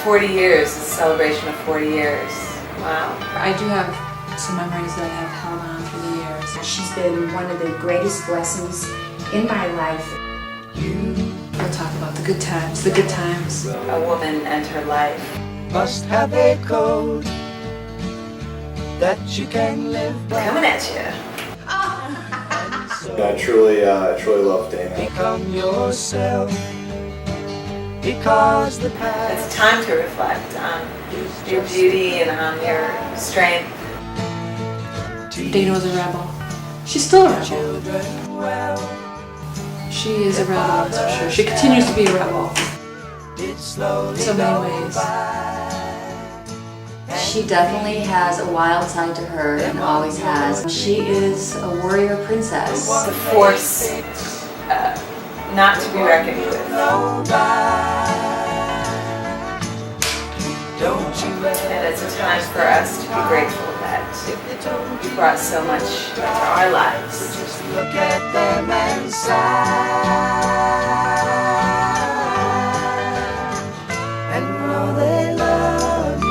40 years, it's a celebration of 40 years. Wow. I do have some memories that have held on through the years. She's been one of the greatest blessings in my life. We'll talk about the good times, the good times. A woman and her life. Must have a code that you can live by. Coming at you. I truly love Dayna. Become yourself, because the past. It's time to reflect on your beauty and on your strength. Dayna was a rebel. She's still a rebel. Children well, She is a rebel, that's for sure. She continues to be a rebel did in slowly so many ways. She definitely has a wild side to her and always has. She is a warrior princess. It's a force not to be reckoned with. And it's a time for us to be grateful that you brought so much into our lives. Just look at them and sigh, and know they love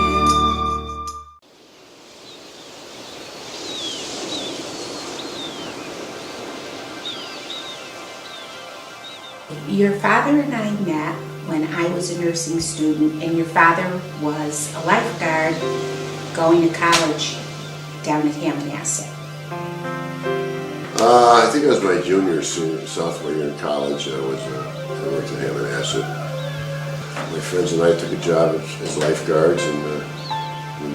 you. Your father and I met when I was a nursing student, and your father was a lifeguard going to college down at Hammonasset. I think I was my junior, sophomore year in college. I worked at Hammonasset. My friends and I took a job as lifeguards, and my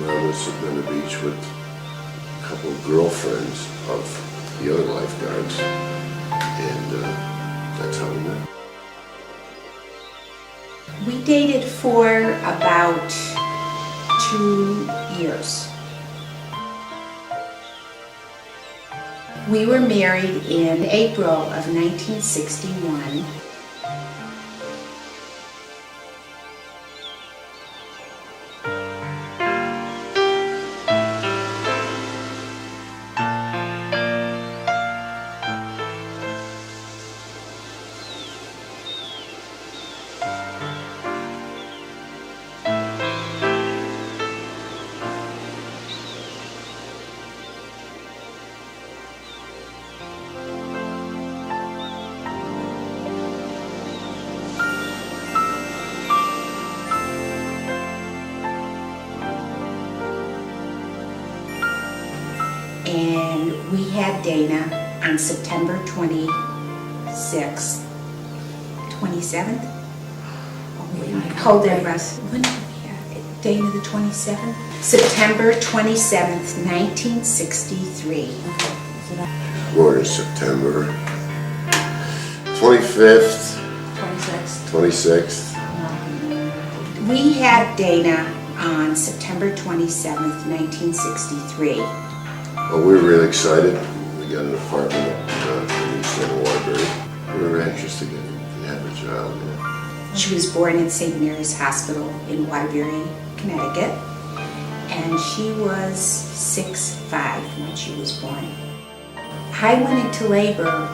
mom was sitting on the beach with a couple of girlfriends of the other lifeguards, and that's how we met. We dated for about 2 years. We were married in April of 1961. And we had Dayna on September 26th, 27th? Hold that, Russ. When did we have it? Dayna the 27th? September 27th, 1963. Born in September 25th, 26. 26th. We had Dayna on September 27th, 1963. Well, we were really excited. We got an apartment in East End Waterbury. We were anxious to have a child. Yeah. She was born at St. Mary's Hospital in Waterbury, Connecticut, and she was 6'5" when she was born. I went into labor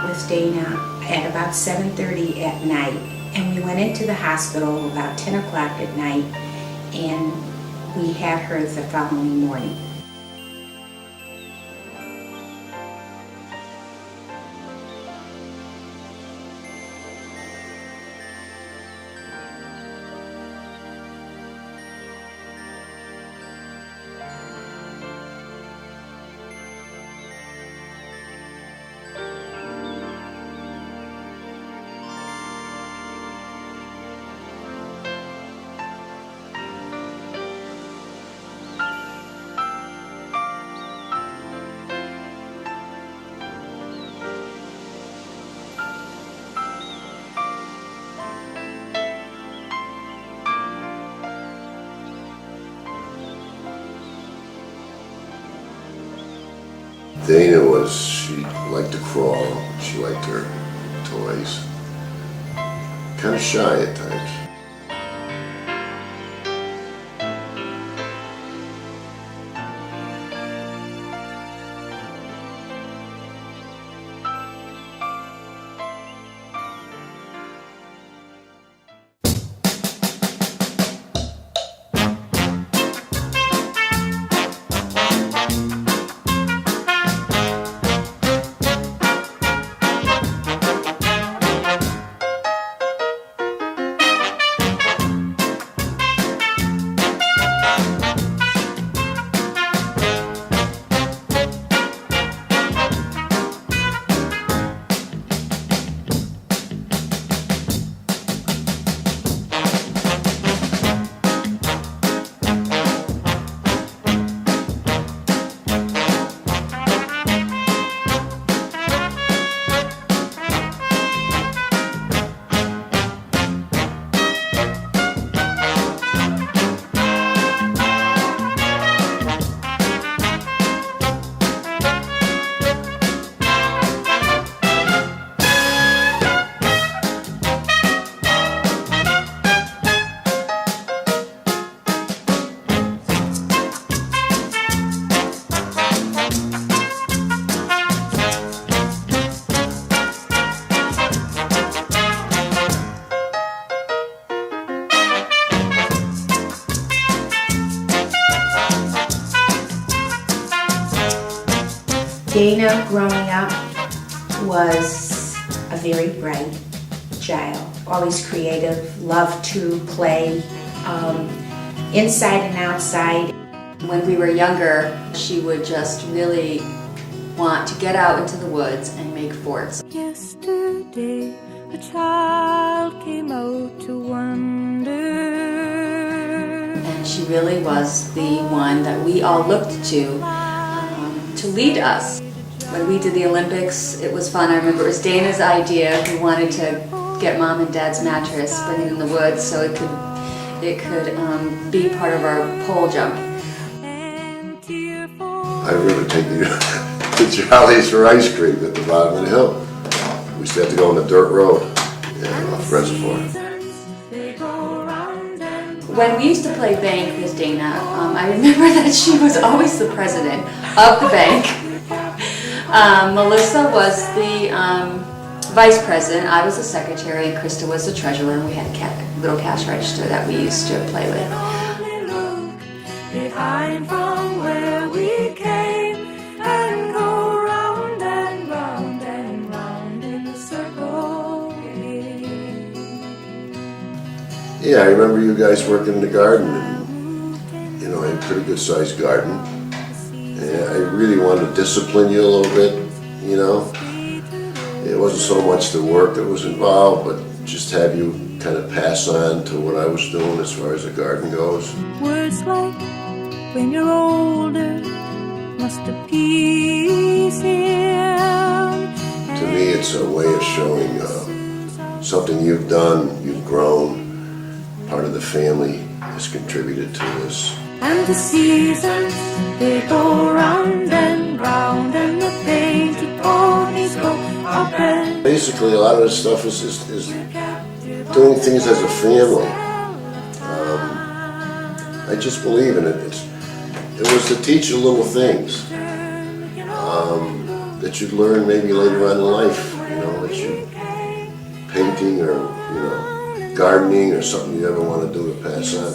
with Dayna at about 7:30 at night, and we went into the hospital about 10 o'clock at night, and we had her the following morning. Dayna she liked to crawl. She liked her toys. Kind of shy at times. Dayna, growing up, was a very bright child, always creative, loved to play inside and outside. When we were younger, she would just really want to get out into the woods and make forts. Yesterday, a child came out to wonder. And she really was the one that we all looked to lead us. When we did the Olympics, it was fun. I remember it was Dayna's idea. We wanted to get Mom and Dad's mattress, bring it in the woods so it could be part of our pole jump. I remember taking you to Charlie's for ice cream at the bottom of the hill. We used to have to go on the dirt road off Reservoir. When we used to play bank with Dayna, I remember that she was always the president of the bank. Melissa was the vice president, I was the secretary, and Krista was the treasurer, and we had a little cash register that we used to play with. Behind from where we came and go round and round and round in a circle. Yeah, I remember you guys working in the garden, and I had a pretty good sized garden. And I really wanted to discipline you a little bit, It wasn't so much the work that was involved, but just have you kind of pass on to what I was doing as far as the garden goes. Words like when you're older must appease him. To me, it's a way of showing something you've done, you've grown, part of the family has contributed to this. And the seasons, they go round and round, and the painted ponies go up and... Basically, a lot of this stuff is doing things as a family. I just believe in it. It was to teach you little things that you'd learn maybe later on in life, that you painting or, gardening or something you ever want to do to pass on.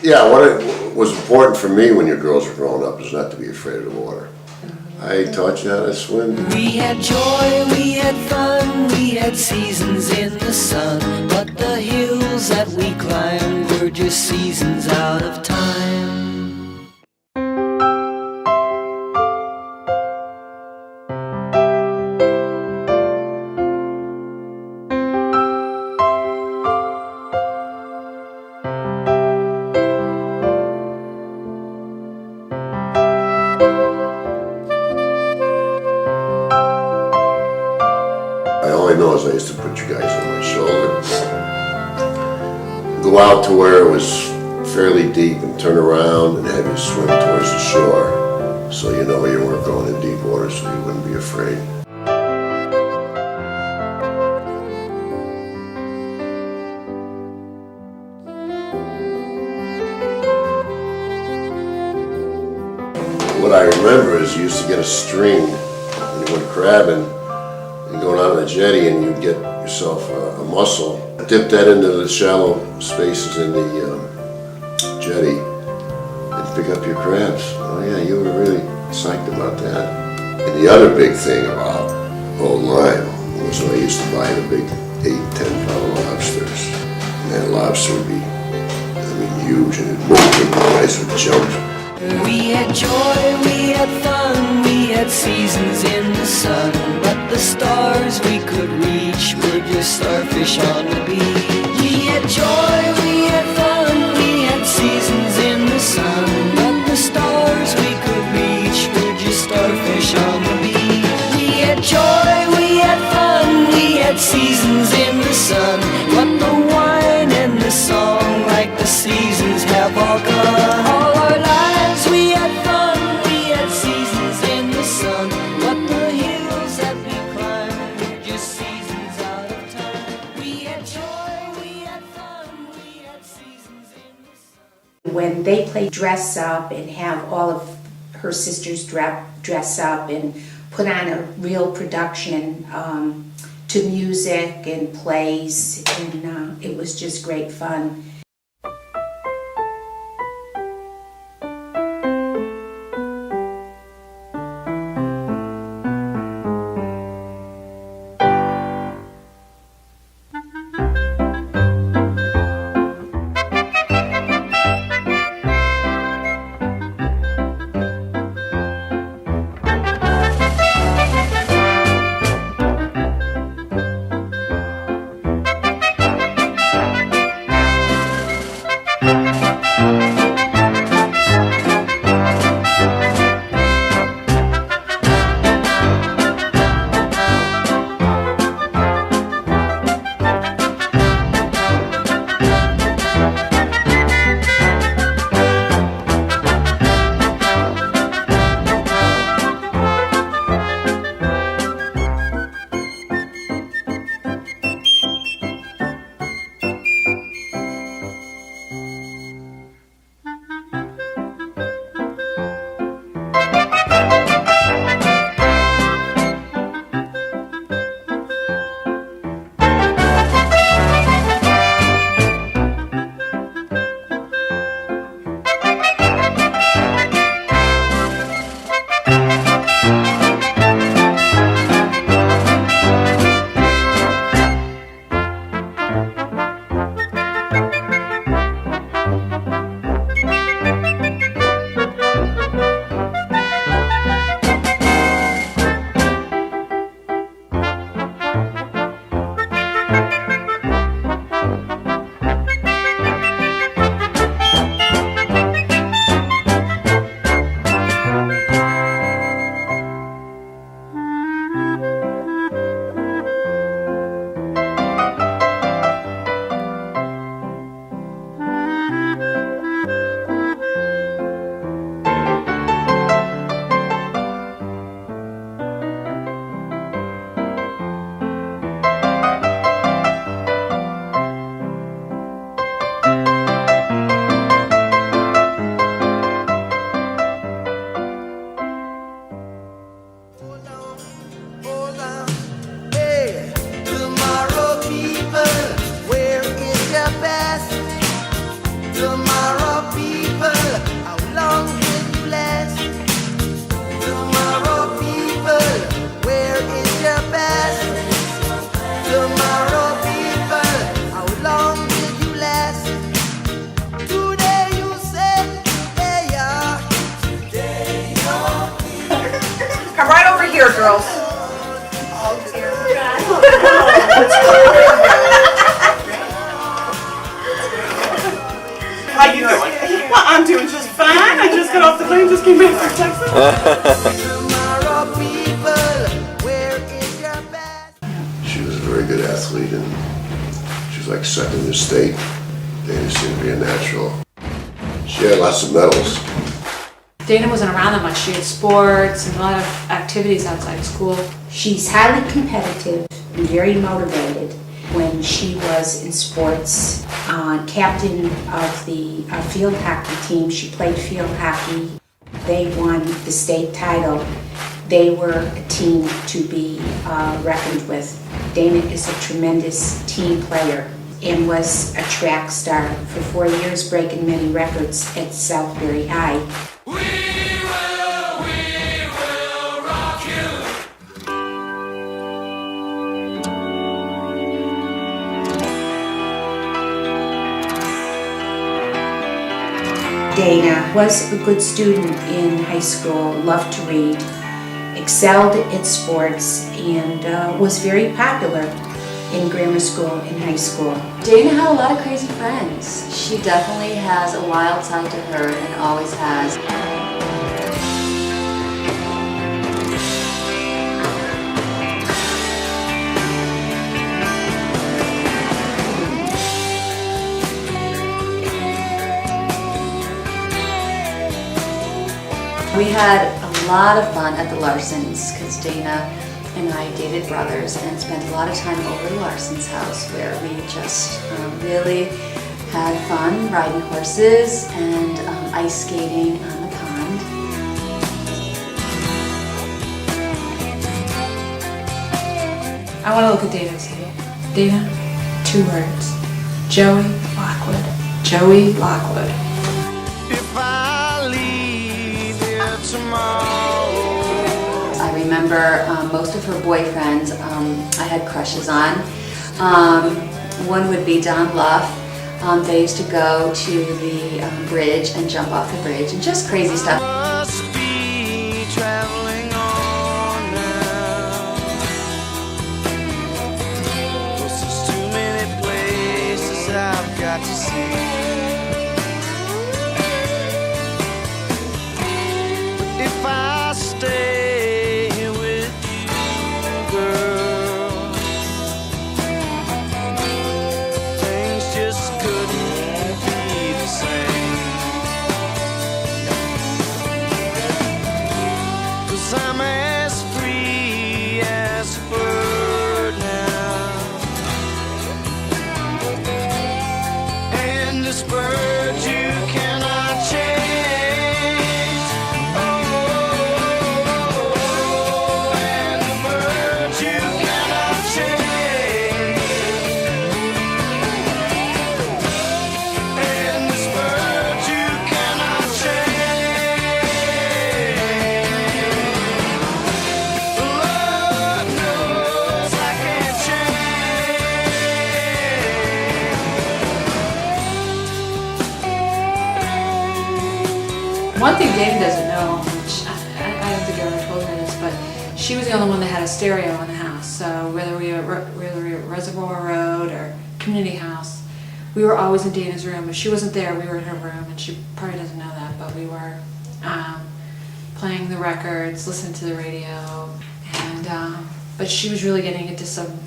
Yeah, what it was important for me when your girls were growing up is not to be afraid of the water. I taught you how to swim. We had joy, we had fun, we had seasons in the sun, but the hills that we climbed were just seasons out of time. All I know is I used to put you guys on my shoulder go out to where it was fairly deep and turn around and have you swim towards the shore, so you know you weren't going in deep water, so you wouldn't be afraid. What I remember is you used to get a string and you went crabbing and going out on a jetty, and you'd get yourself a mussel, dip that into the shallow spaces in the jetty and pick up your crabs. Oh yeah, you were really psyched about that. And the other big thing about Old Lyme was when I used to buy the big 8-10 pound lobsters. And that lobster would be, huge, and the guys would jump. We had joy, we had fun, we had seasons in the sun, but the stars we could reach were just starfish on the beach. We had joy, we had fun, we had seasons in the sun, but the stars we could reach were just starfish on the beach. We had joy, we had fun, we had seasons in the sun, but the wine and the song, like the seasons, have all gone. All our lives we had fun, we had seasons in the sun, but the hills that we climbed were just seasons out of time. We had joy, we had fun, we had seasons in the sun. When they play dress up and have all of her sisters dress up and put on a real production to music and plays, and it was just great fun. Come right over here, girls. How you doing? Well, I'm doing just fine. I just got off the plane, just came back from Texas. She was a very good athlete, and she was like second in the state. Dayna just seemed to be a natural. She had lots of medals. Dayna wasn't around that much. She had sports and a lot of activities outside school. She's highly competitive and very motivated. When she was in sports, captain of the field hockey team, she played field hockey. They won the state title. They were a team to be reckoned with. Dayna is a tremendous team player and was a track star for 4 years, breaking many records at Southbury High. We will rock you. Dayna was a good student in high school, loved to read, excelled at sports, and was very popular in grammar school and high school. Dayna had a lot of crazy friends. She definitely has a wild side to her and always has. We had a lot of fun at the Larsens because Dayna and I dated brothers and spent a lot of time over the Larsens' house where we just really had fun riding horses and ice skating on the pond. I want to look at Dayna and say, Dayna, 2 words, Joey Lockwood. Joey Lockwood. If I leave here tomorrow. I remember most of her boyfriends I had crushes on. One would be Don Bluff. They used to go to the bridge and jump off the bridge and just crazy stuff. Must be traveling on now. 'Cause there's too many places I've got to see. But if I stay here with you, girl, things just couldn't be the same. 'Cause I'm as free as a bird now, and this bird you cannot change. Oh, and the bird you cannot change. And this bird you cannot change. Lord knows I can't change. One thing Dayna doesn't know, which I don't think I ever told her this, but she was the only one that had a stereo in the house. So whether we were at Reservoir Road or Community House, we were always in Dayna's room. If she wasn't there, we were in her room, and she probably doesn't know that, but we were playing the records, listening to the radio, and but she was really getting into some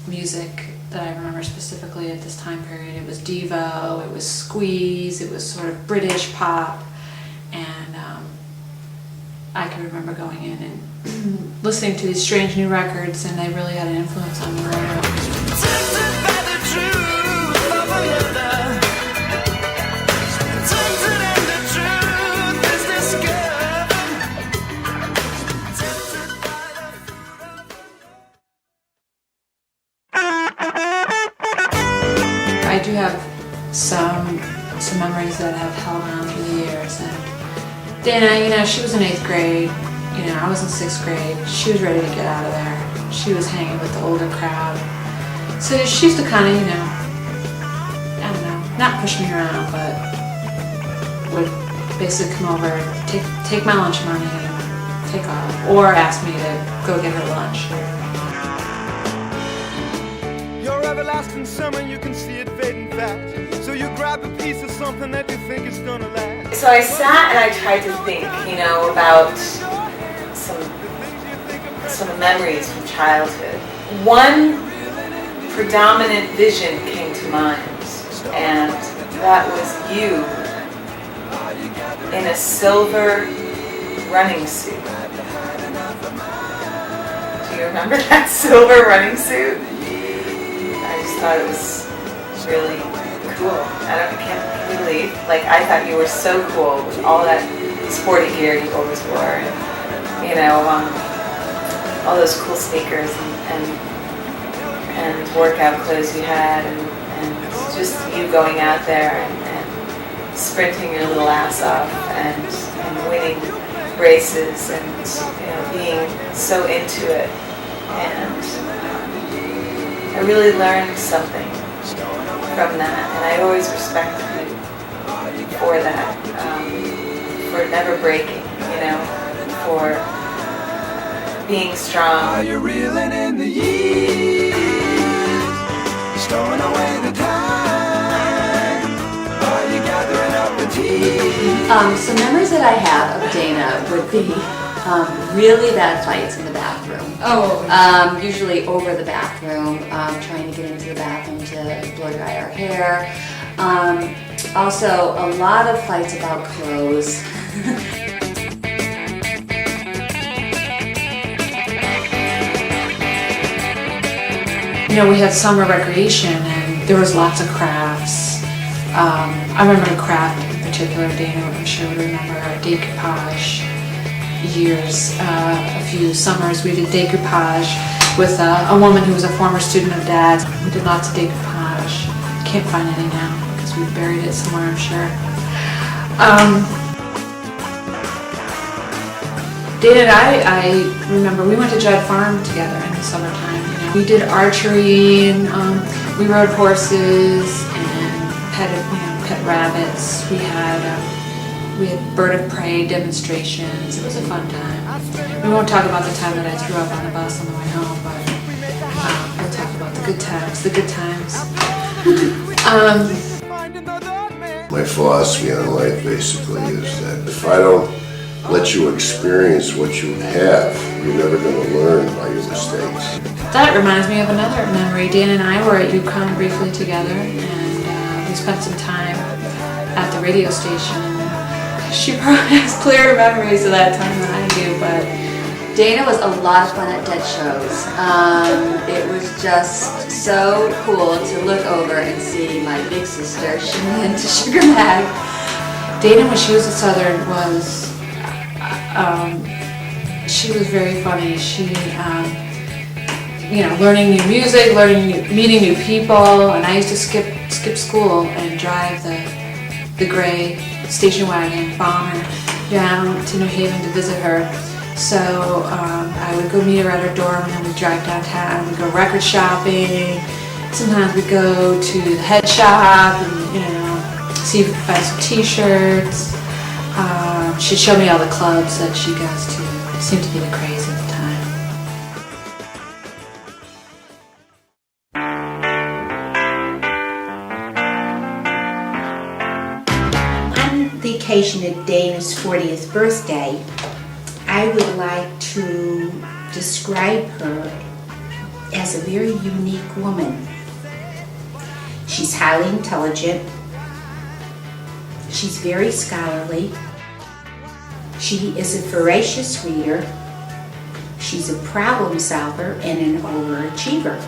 music that I remember specifically at this time period. It was Devo, it was Squeeze, it was sort of British pop, and I can remember going in and listening to these strange new records, and they really had an influence on me. Tempted by the truth of another. Tempted and the truth is discovered. Tempted by the fruit of. I do have some memories that have held on through the years. And Dayna, she was in 8th grade. I was in 6th grade. She was ready to get out of there. She was hanging with the older crowd. So she used to kind of, I don't know, not push me around, but would basically come over, take my lunch money, and take off, or ask me to go get her lunch. Your everlasting summer, you can see it fading fast. So you grab a piece of something that you think is gonna last. So I sat and I tried to think, about some memories from childhood. One predominant vision came to mind, and that was you in a silver running suit. Do you remember that silver running suit? I just thought it was really cool. I can't believe, like, I thought you were so cool with all that sporty gear you always wore, and, you know, all those cool sneakers and workout clothes you had, and just you going out there and sprinting your little ass off and winning races and, you know, being so into it. And I really learned something from that, and I always respected you for that, for never breaking, you know, for being strong. Are you reeling in the years, stowing away the time? Are you gathering up the tea? Some memories that I have of Dayna would be really bad fights in the bathroom. Oh. Usually over the bathroom, trying to get into the bathroom to blow dry our hair. Also, a lot of fights about clothes. You know, we had summer recreation and there was lots of crafts. I remember a craft in particular, Dayna, I'm sure would remember, decoupage. Years, a few summers we did decoupage with a woman who was a former student of Dad's. We did lots of decoupage. Can't find any now because we buried it somewhere, I'm sure. Dayna and I remember we went to Judd Farm together in the summertime. You know, we did archery and we rode horses and pet rabbits. We had bird of prey demonstrations. It was a fun time. We won't talk about the time that I threw up on the bus on the way home, but we'll talk about the good times. The good times. My philosophy on life basically is that if I don't let you experience what you have, you're never going to learn by your mistakes. That reminds me of another memory. Dayna and I were at UConn briefly together, and we spent some time at the radio station. She probably has clearer memories of that time than I do, but Dayna was a lot of fun at dead shows. It was just so cool to look over and see my big sister shimmy into Sugar Mag. Dayna, when she was at Southern, she was very funny. She, you know, learning new music, meeting new people, and I used to skip school and drive the gray station wagon bomber down to New Haven to visit her. So I would go meet her at her dorm, and then we'd drive downtown. We'd go record shopping. Sometimes we'd go to the head shop and, you know, see if we could find some t-shirts. She'd show me all the clubs that she goes to. It seemed to be the craze at the time. On the occasion of Dayna's 40th birthday, I would like to describe her as a very unique woman. She's highly intelligent. She's very scholarly. She is a voracious reader. She's a problem solver and an overachiever.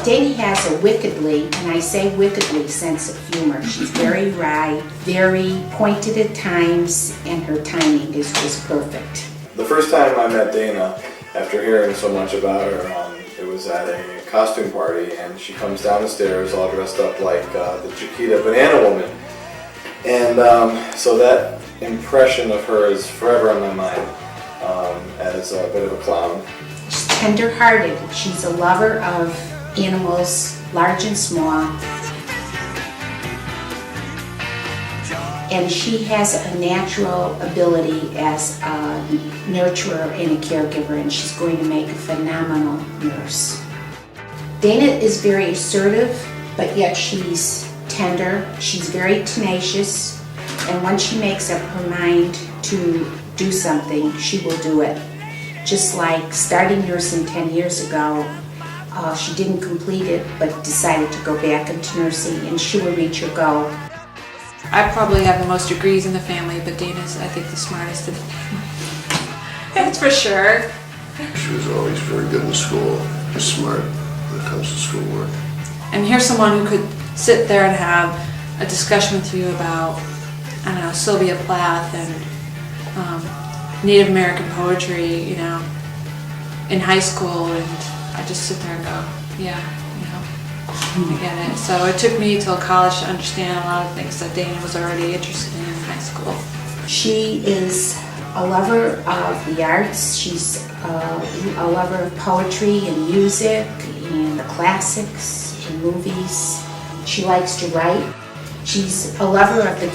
Dayna has a wickedly, and I say wickedly, sense of humor. She's very wry, very pointed at times, and her timing is just perfect. The first time I met Dayna, after hearing so much about her, it was at a costume party, and she comes down the stairs all dressed up like the Chiquita Banana Woman. And so that impression of her is forever on my mind as a bit of a clown. She's tender-hearted. She's a lover of animals, large and small. And she has a natural ability as a nurturer and a caregiver, and she's going to make a phenomenal nurse. Dayna is very assertive, but yet she's tender. She's very tenacious, and once she makes up her mind to do something, she will do it. Just like starting nursing 10 years ago, She didn't complete it, but decided to go back into nursing, and she will reach her goal. I probably have the most degrees in the family, but Dayna's, I think, the smartest of the family. That's for sure. She was always very good in school, smart when it comes to schoolwork. And here's someone who could sit there and have a discussion with you about, I don't know, Sylvia Plath and Native American poetry, you know, in high school, and I just sit there and go, yeah, you know, I get it. So it took me till college to understand a lot of things that Dayna was already interested in high school. She is a lover of the arts. She's a lover of poetry and music and the classics and movies. She likes to write. She's a lover of the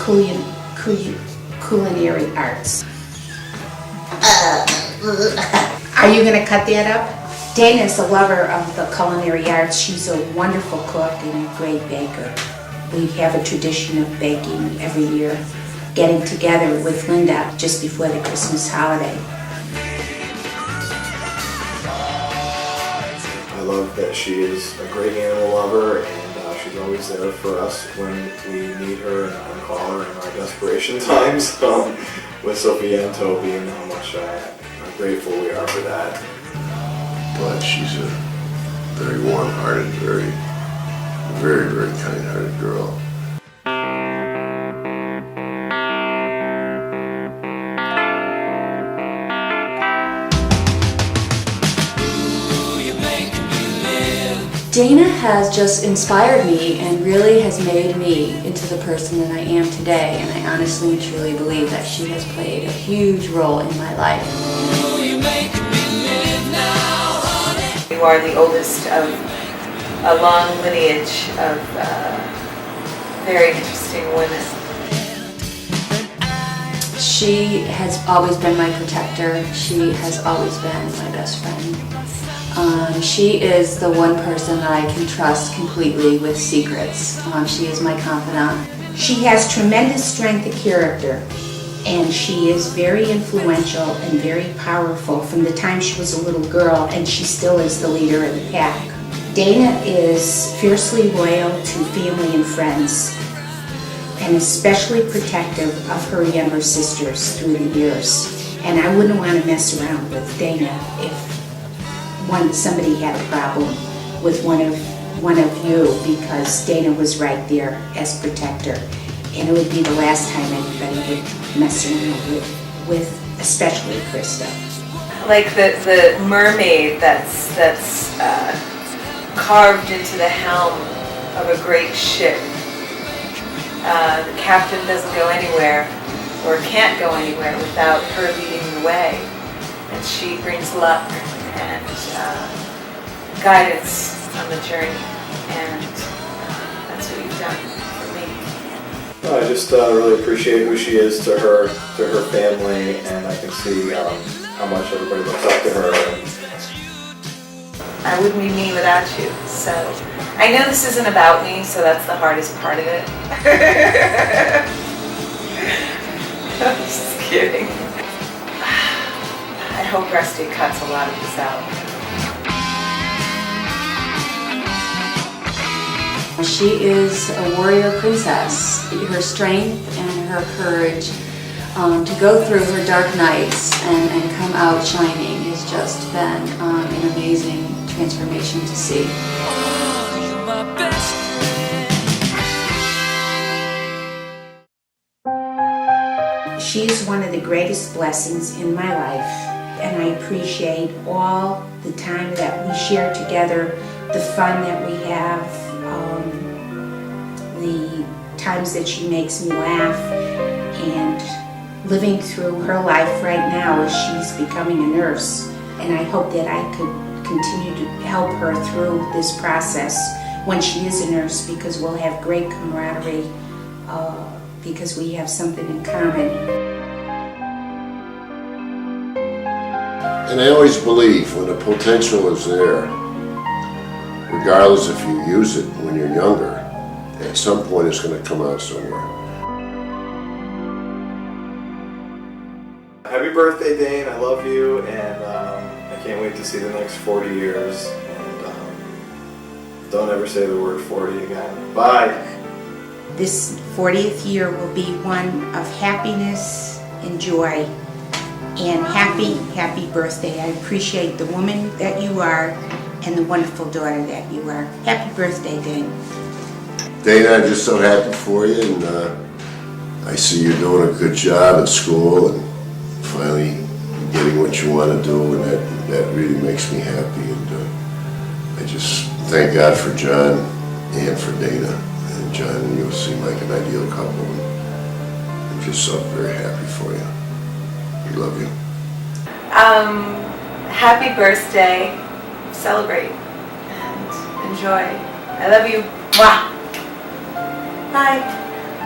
culinary arts. Are you going to cut that up? Dayna is a lover of the culinary arts. She's a wonderful cook and a great baker. We have a tradition of baking every year, getting together with Linda just before the Christmas holiday. I love that she is a great animal lover, and she's always there for us when we need her and call her in our desperation times. With Sophia and Toby, and how much how grateful we are for that. But she's a very warm-hearted, very kind-hearted girl. Dayna has just inspired me and really has made me into the person that I am today, and I honestly and truly believe that she has played a huge role in my life. You are the oldest of a long lineage of very interesting women. She has always been my protector. She has always been my best friend. She is the one person that I can trust completely with secrets. She is my confidant. She has tremendous strength of character, and she is very influential and very powerful from the time she was a little girl, and she still is the leader of the pack. Dayna is fiercely loyal to family and friends, and especially protective of her younger sisters through the years. And I wouldn't want to mess around with Dayna if somebody had a problem with one of you, because Dayna was right there as protector, and it would be the last time anybody would mess around with especially Krista. Like the mermaid that's carved into the helm of a great ship. The captain doesn't go anywhere or can't go anywhere without her leading the way, and she brings luck and guidance on the journey, and that's what you've done for me. No, I just really appreciate who she is to her family, and I can see how much everybody looks up to her. I wouldn't be me without you. So I know this isn't about me, so that's the hardest part of it. I'm just kidding. I hope Rusty cuts a lot of this out. She is a warrior princess. Her strength and her courage to go through her dark nights and come out shining has just been an amazing transformation to see. She is one of the greatest blessings in my life, and I appreciate all the time that we share together, the fun that we have, the times that she makes me laugh, and living through her life right now as she's becoming a nurse. And I hope that I could continue to help her through this process when she is a nurse, because we'll have great camaraderie, because we have something in common. And I always believe when the potential is there, regardless if you use it when you're younger, at some point it's going to come out somewhere. Happy birthday, Dane. I love you, and I can't wait to see the next 40 years. And don't ever say the word 40 again. Bye. This 40th year will be one of happiness and joy. And happy birthday. I appreciate the woman that you are and the wonderful daughter that you are. Happy birthday, Dayna. Dayna, I'm just so happy for you, and I see you're doing a good job at school and finally getting what you want to do, and that really makes me happy. And I just thank God for John and for Dayna. And John, you seem like an ideal couple, and I'm just so very happy for you. We love you. Happy birthday. Celebrate and enjoy. I love you. Mwah. Bye.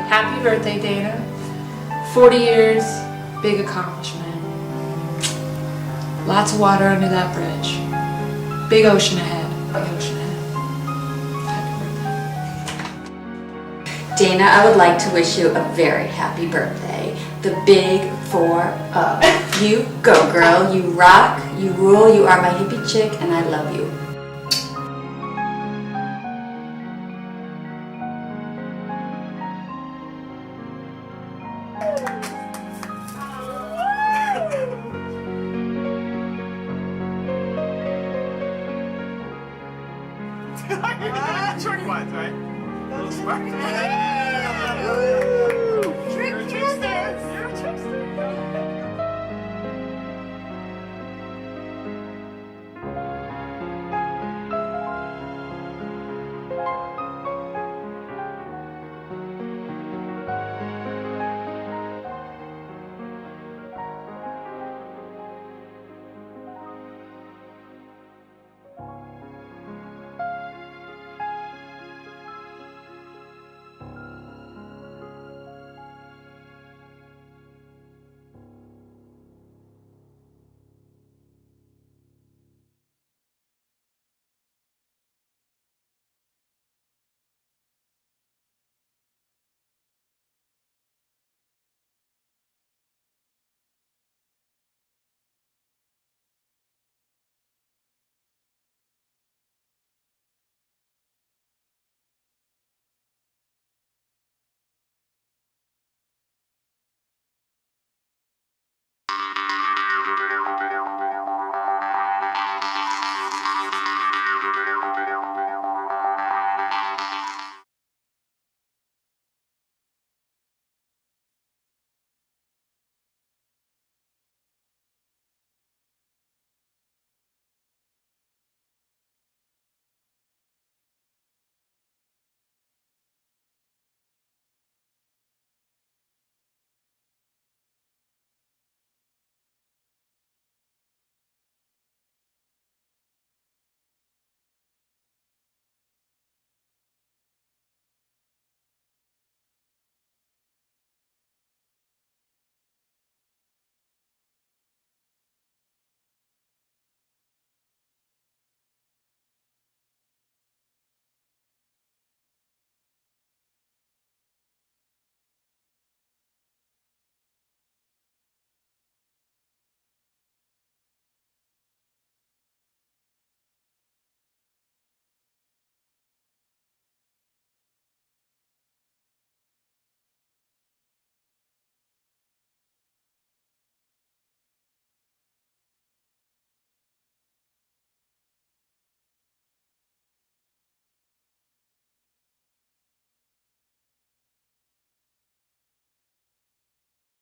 Happy birthday, Dayna. 40 years, big accomplishment. Lots of water under that bridge. Big ocean ahead. Big ocean ahead. Happy birthday. Dayna, I would like to wish you a very happy birthday. The big 4-0. You go, girl. You rock, you rule, you are my hippie chick, and I love you. Trick ones, right? A little smart.